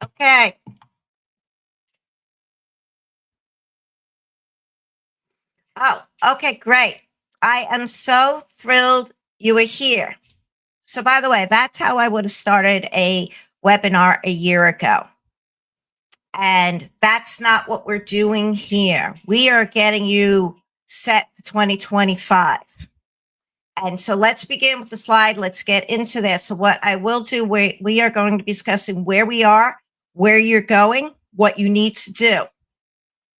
Okay. Oh, okay, great. I am so thrilled you are here. So, by the way, that's how I would have started a webinar a year ago. And that's not what we're doing here. We are getting you set for 2025. And so let's begin with the slide. Let's get into this. So, what I will do, we are going to be discussing where we are, where you're going, what you need to do,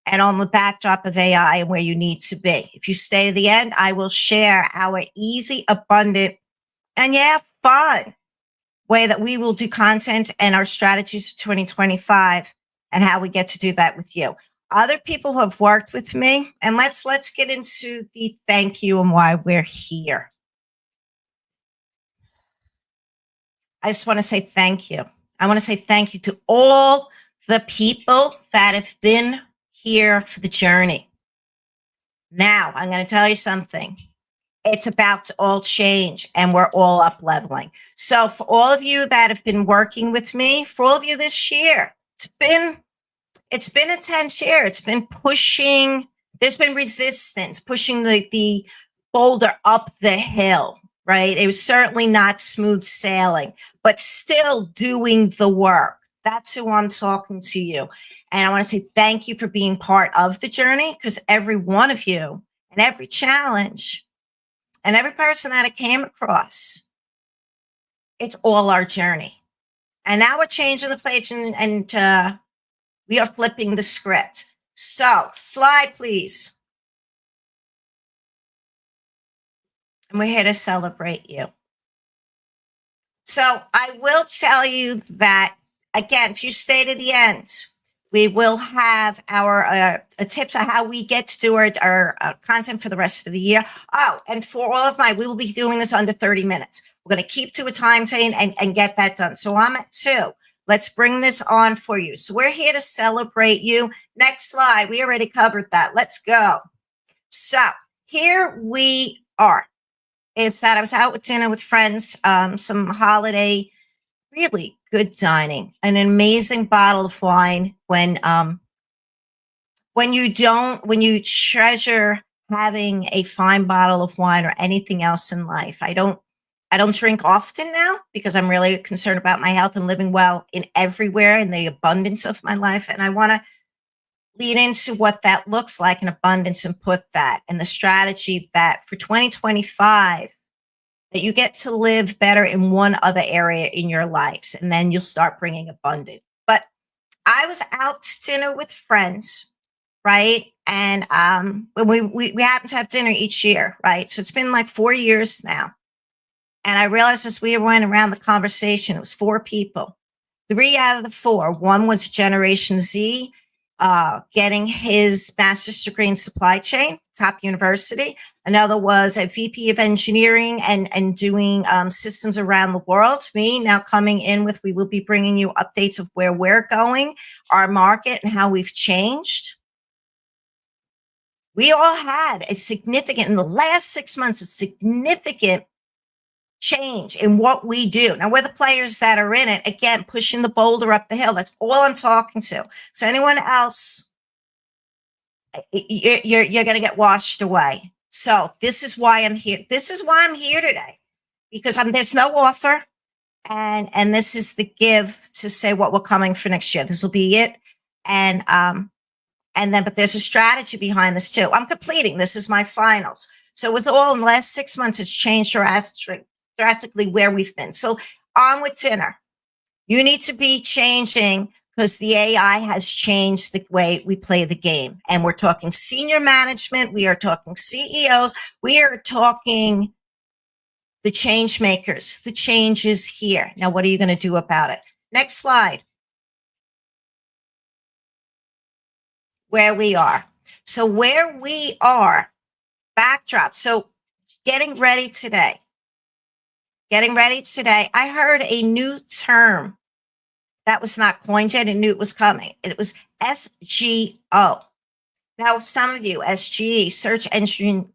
and on the backdrop of AI and where you need to be. If you stay to the end, I will share our easy, abundant, and fun way that we will do content and our strategies for 2025 and how we get to do that with you. Other people who have worked with me, and let's get into the thank you and why we're here. I just want to say thank you. I want to say thank you to all the people that have been here for the journey. Now, I'm going to tell you something. It's about to all change and we're all up leveling. So for all of you that have been working with me, for all of you this year, it's been a tense year. It's been pushing, there's been resistance, pushing the boulder up the hill, right? It was certainly not smooth sailing, but still doing the work. That's who I'm talking to you. And I want to say thank you for being part of the journey, because every one of you and every challenge and every person that I came across, it's all our journey. And now we're changing the page and we are flipping the script. So, slide, please. And we're here to celebrate you. So, I will tell you that, again, if you stay to the end, we will have our tips on how we get to do our content for the rest of the year. Oh, and for all of we will be doing this under 30 minutes. We're going to keep to a time and get that done. So I'm at 2. Let's bring this on for you. So we're here to celebrate you. Next slide. We already covered that. Let's go. So here we are. Is that I was out with dinner with friends, some holiday, really good dining, an amazing bottle of wine. When you treasure having a fine bottle of wine or anything else in life. I don't drink often now because I'm really concerned about my health and living well in everywhere in the abundance of my life. And I want to lead into what that looks like in abundance and put that in the strategy that for 2025, that you get to live better in one other area in your lives, and then you'll start bringing abundance. But I was out to dinner with friends, right? And we happen to have dinner each year, right? So it's been like 4 years now. And I realized as we went around the conversation, it was 4 people. 3 out of the 4, one was Generation Z, getting his master's degree in supply chain, top university. Another was a VP of engineering and doing systems around the world. Me now coming in with, we will be bringing you updates of where we're going, our market, and how we've changed. We all had in the last 6 months, a significant change in what we do. Now, we're the players that are in it, again, pushing the boulder up the hill. That's all I'm talking to. So anyone else, you're going to get washed away. So this is why I'm here. This is why I'm here today, because there's no offer. And this is the give to say what we're coming for next year. This will be it. But there's a strategy behind this too. I'm completing. This is my finals. So it was all in the last 6 months. It's changed drastically where we've been. So on with dinner. You need to be changing because the AI has changed the way we play the game. And we're talking senior management. We are talking CEOs. We are talking the change makers. The change is here. Now, what are you going to do about it? Next slide. Where we are. So where we are, backdrop. So getting ready today, I heard a new term that was not coined yet and knew it was coming. It was SGO. Now, some of you, SGE, search engine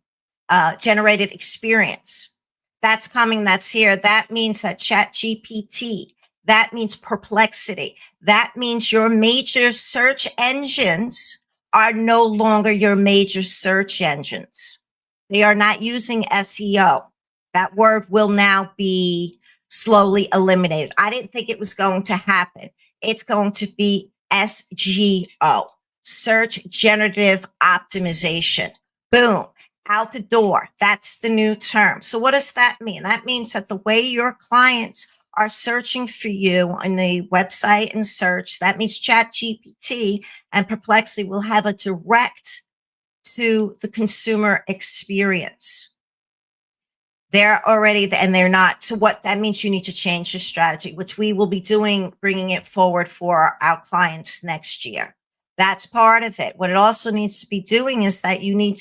generated experience. That's coming. That's here. That means that ChatGPT, That means perplexity. That means your major search engines are no longer your major search engines. They are not using SEO. That word will now be slowly eliminated. I didn't think it was going to happen. It's going to be SGO, search generative optimization. Boom, out the door. That's the new term. So, what does that mean? That means that the way your clients are searching for you on the website and search, that means ChatGPT and Perplexity will have a direct to the consumer experience. They're already, and they're not. So what that means, you need to change your strategy, which we will be doing, bringing it forward for our clients next year. That's part of it. What it also needs to be doing is that you need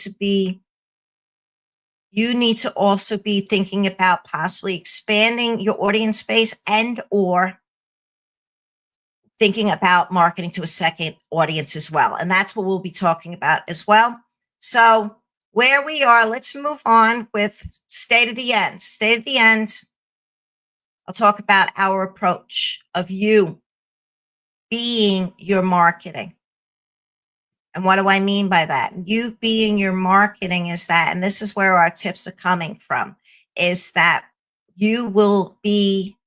to also be thinking about possibly expanding your audience base and or thinking about marketing to a second audience as well. And that's what we'll be talking about as well. So where we are, let's move on with state of the end. State of the end, I'll talk about our approach of you being your marketing. And what do I mean by that? You being your marketing is that, and this is where our tips are coming from, is that you will be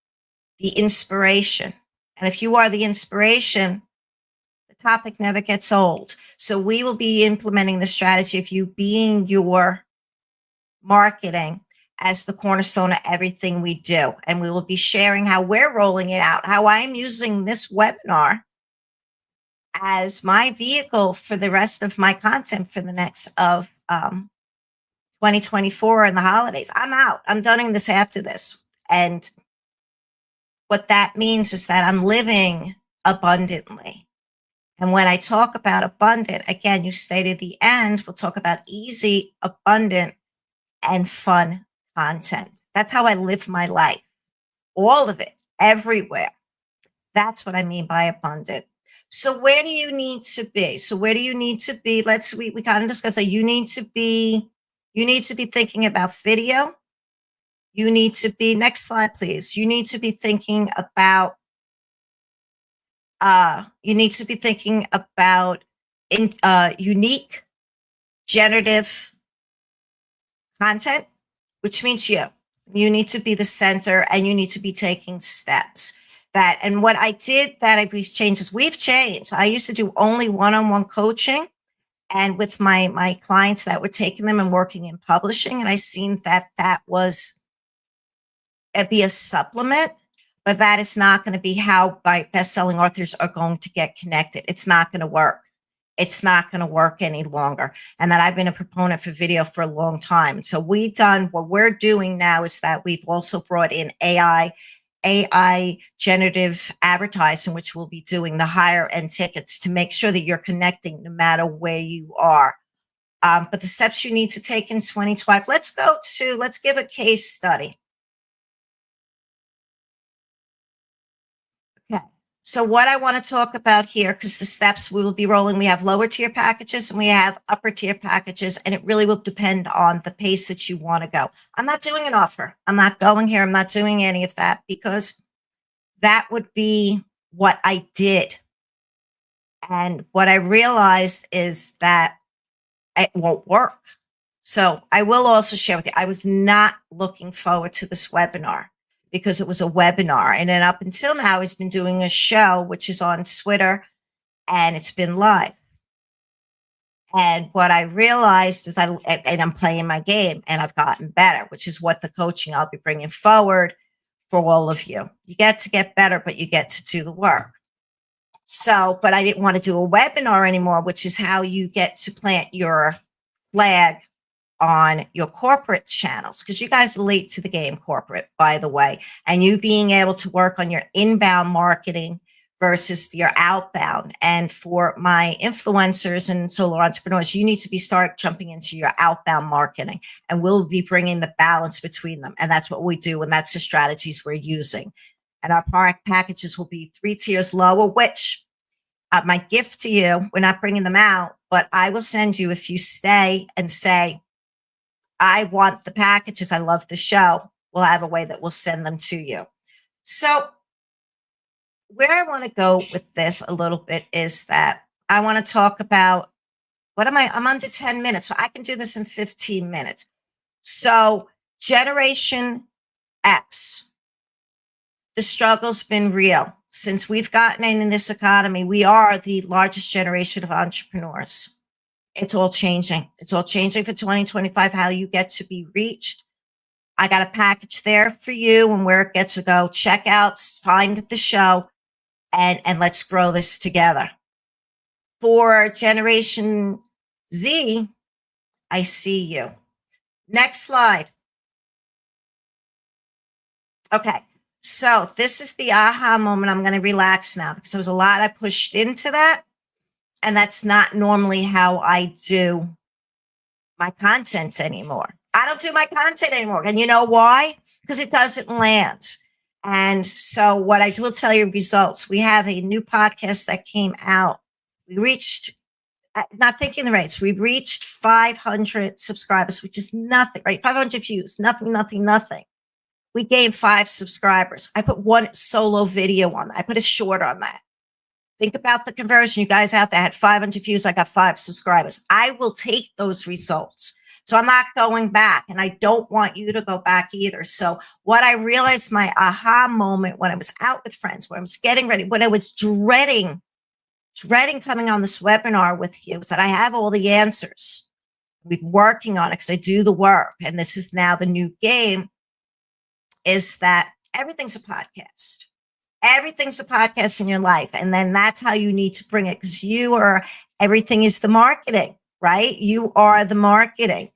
the inspiration. And if you are the inspiration, the topic never gets old. So we will be implementing the strategy of you being your marketing as the cornerstone of everything we do. And we will be sharing how we're rolling it out, how I'm using this webinar as my vehicle for the rest of my content for the next of 2024 and the holidays. I'm out. I'm done this after this. And what that means is that I'm living abundantly. And when I talk about abundant, again, you stated the end, we'll talk about easy, abundant, and fun content. That's how I live my life. All of it, everywhere. That's what I mean by abundant. So where do you need to be? So where do you need to be? We kind of discussed that you need to be thinking about video. You need to be, next slide, please. You need to be thinking about unique generative content, which means you need to be the center and you need to be taking steps. And what I did that we've changed. I used to do only one-on-one coaching and with my clients that were taking them and working in publishing. And I seen that was be a supplement, but that is not going to be how my best-selling authors are going to get connected. It's not going to work. It's not going to work any longer. And that I've been a proponent for video for a long time. So what we're doing now is that we've also brought in AI generative advertising, which will be doing the higher end tickets to make sure that you're connecting no matter where you are. But the steps you need to take in 2012, let's give a case study. Okay. So what I want to talk about here, because the steps we will be rolling, we have lower tier packages and we have upper tier packages, and it really will depend on the pace that you want to go. I'm not doing an offer. I'm not going here. I'm not doing any of that because that would be what I did. And what I realized is that it won't work. So I will also share with you, I was not looking forward to this webinar because it was a webinar. And then up until now, he's been doing a show, which is on Twitter, and it's been live. And what I realized is I'm playing my game and I've gotten better, which is what the coaching I'll be bringing forward for all of you. You get to get better, but you get to do the work. So, but I didn't want to do a webinar anymore, which is how you get to plant your flag on your corporate channels, because you guys are late to the game, corporate, by the way, and you being able to work on your inbound marketing versus your outbound. And for my influencers and solo entrepreneurs, you need to start jumping into your outbound marketing, and we'll be bringing the balance between them. And that's what we do. And that's the strategies we're using. And our product packages will be 3 tiers lower, which my gift to you, we're not bringing them out, but I will send you, if you stay and say, I want the packages, I love the show, we'll have a way that we'll send them to you. So where I want to go with this a little bit is that I want to talk about I'm under 10 minutes, so I can do this in 15 minutes. So, Generation X, the struggle's been real. Since we've gotten in this economy, we are the largest generation of entrepreneurs. It's all changing. It's all changing for 2025, how you get to be reached. I got a package there for you and where it gets to go. Check out, find the show, and let's grow this together. For Generation Z, I see you. Next slide. Okay. So this is the aha moment. I'm going to relax now because there was a lot I pushed into that. And that's not normally how I do my content anymore. I don't do my content anymore. And you know why? Because it doesn't land. And so what I will tell you results. We have a new podcast that came out. We reached, not thinking the rates, we've reached 500 subscribers, which is nothing, right? 500 views, nothing, nothing, nothing. We gained 5 subscribers. I put one solo video on that. I put a short on that. Think about the conversion. You guys out there had 500 views. I got 5 subscribers. I will take those results. So I'm not going back, and I don't want you to go back either. So what I realized, my aha moment when I was out with friends, when I was getting ready, when I was dreading coming on this webinar with you, was that I have all the answers. We've been working on it because I do the work, and this is now the new game, is that everything's a podcast. Everything's a podcast in your life. And then that's how you need to bring it, because everything is the marketing, right? You are the marketing.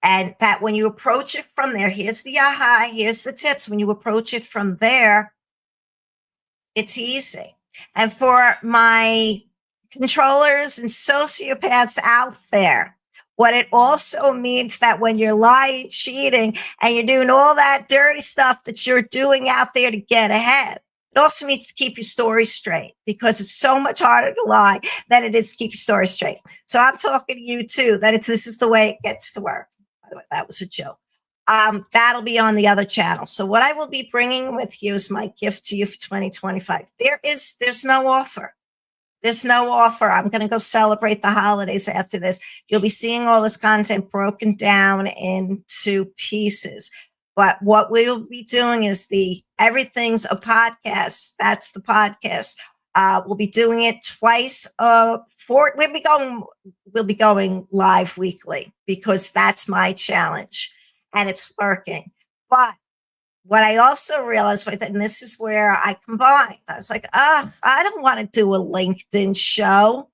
And that when you approach it from there, here's the aha, here's the tips. When you approach it from there, it's easy. And for my controllers and sociopaths out there, what it also means that when you're lying, cheating, and you're doing all that dirty stuff that you're doing out there to get ahead, it also means to keep your story straight, because it's so much harder to lie than it is to keep your story straight. So I'm talking to you too, that this is the way it gets to work. By the way, that was a joke. That'll be on the other channel. So what I will be bringing with you is my gift to you for 2025. There's no offer. There's no offer. I'm going to go celebrate the holidays after this. You'll be seeing all this content broken down into pieces. But what we'll be doing is everything's a podcast. That's the podcast. We'll be doing it twice. We'll be going live weekly, because that's my challenge, and it's working. But what I also realized, and this is where I combined, I was like, I don't want to do a LinkedIn show.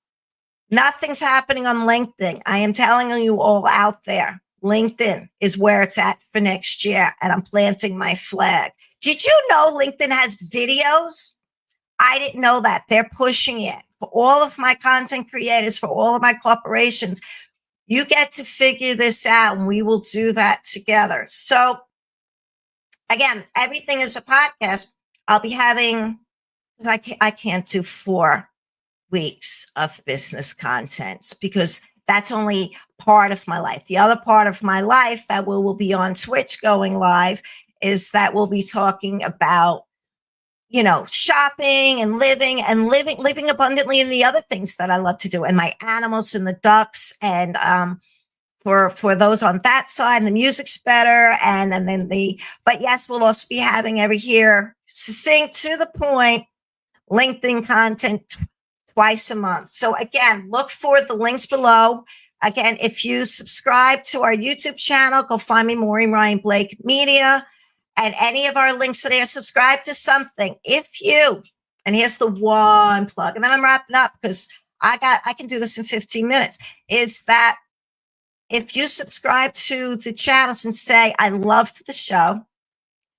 Nothing's happening on LinkedIn. I am telling you all out there, LinkedIn is where it's at for next year, and I'm planting my flag. Did you know LinkedIn has videos? I didn't know that. They're pushing it for all of my content creators, for all of my corporations. You get to figure this out, and we will do that together. So again, everything is a podcast. I'll be having, because I can't do 4 weeks of business content, because that's only part of my life. The other part of my life that will be on Twitch going live is that we'll be talking about, shopping and living abundantly, and the other things that I love to do, and my animals and the ducks, and for those on that side, the music's better. But yes, we'll also be having every year succinct, to the point, LinkedIn content twice a month. So again, look for the links below. Again, if you subscribe to our YouTube channel, go find me, Maureen Ryan Blake Media, and any of our links that are subscribed to something. And here's the one plug, and then I'm wrapping up because I can do this in 15 minutes, is that if you subscribe to the channels and say, I loved the show,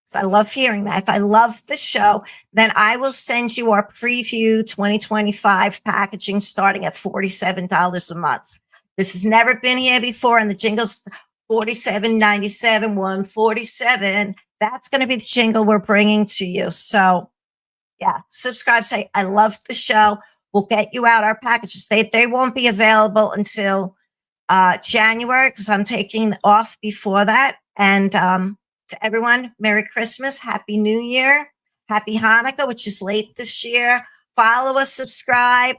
so I love hearing that. If I love the show, then I will send you our preview 2025 packaging starting at $47 a month. This has never been here before, and the jingle's $47.97, $147. That's going to be the jingle we're bringing to you. So yeah, subscribe, say, I love the show. We'll get you out our packages. They won't be available until January, because I'm taking off before that. And to everyone, Merry Christmas, Happy New Year. Happy Hanukkah, which is late this year. Follow us, subscribe.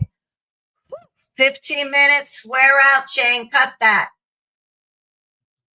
15 minutes. We're out, Jane. Cut that.